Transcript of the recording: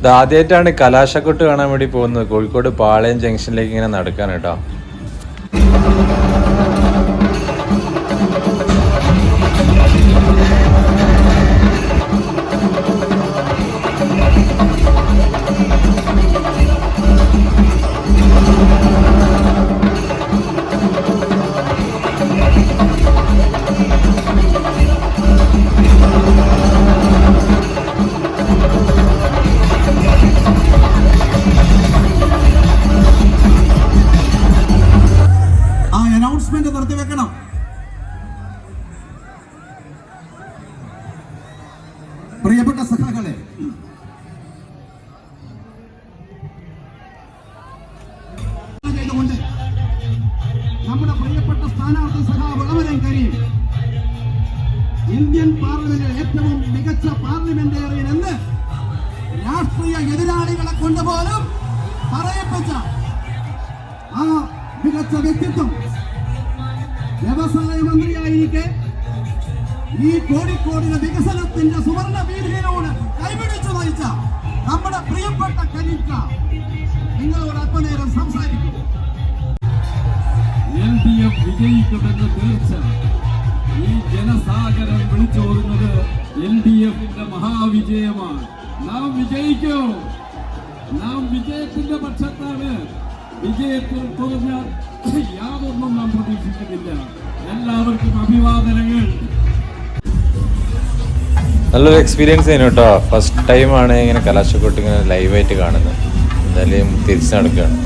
ഇത് ആദ്യമായിട്ടാണ് കലാശക്കൊട്ട് കാണാൻ വേണ്ടി പോകുന്നത്. കോഴിക്കോട് പാളയം ജംഗ്ഷനിലേക്ക് ഇങ്ങനെ നടക്കാൻ കേട്ടോ. നിർത്തിവെക്കണം. പ്രിയപ്പെട്ട സഖാക്കളെ, നമ്മുടെ പ്രിയപ്പെട്ട സ്ഥാനാർത്ഥി സഖാവ് വളവരൻ കരീം ഇന്ത്യൻ പാർലമെന്റിൽ ഏറ്റവും മികച്ച പാർലമെന്റേറിയൻ എന്ന് രാഷ്ട്രീയ എതിരാളികളെ കൊണ്ടുപോലും പറയപ്പെട്ട ആ മികച്ച വ്യക്തിത്വം വ്യവസായ മന്ത്രിയായിരിക്കെ ഈ കോഴിക്കോടിന്റെ വികസനത്തിന്റെ സുവർണ വീതിയിലൂടെ കൈപിടിച്ചു നയിച്ച നമ്മുടെ പ്രിയപ്പെട്ട കരീംക നിങ്ങളോട് അല്പനേരം സംസാരിക്കും. LDF വിജയിക്കുമെന്ന് തീർച്ച. ഈ ജനസാഗരം വിളിച്ചോടുന്നത് LDFന്റെ മഹാവിജയമാണ്. നാം വിജയിക്കോ? നാം വിജയത്തിന്റെ പക്ഷത്താണ്. വിജയത്തിൽ കുറഞ്ഞ യാതൊന്നും നാം പ്രതീക്ഷിക്കുന്നില്ല. എല്ലാവർക്കും അഭിവാദനങ്ങൾ. നല്ലൊരു എക്സ്പീരിയൻസ് ആയിരുന്നു കേട്ടോ. ഫസ്റ്റ് ടൈമാണ് ഇങ്ങനെ കലാശക്കൊട്ട് ഇങ്ങനെ ലൈവായിട്ട് കാണുന്നത്. എന്തായാലും തിരിച്ചു നടക്കുകയാണ്.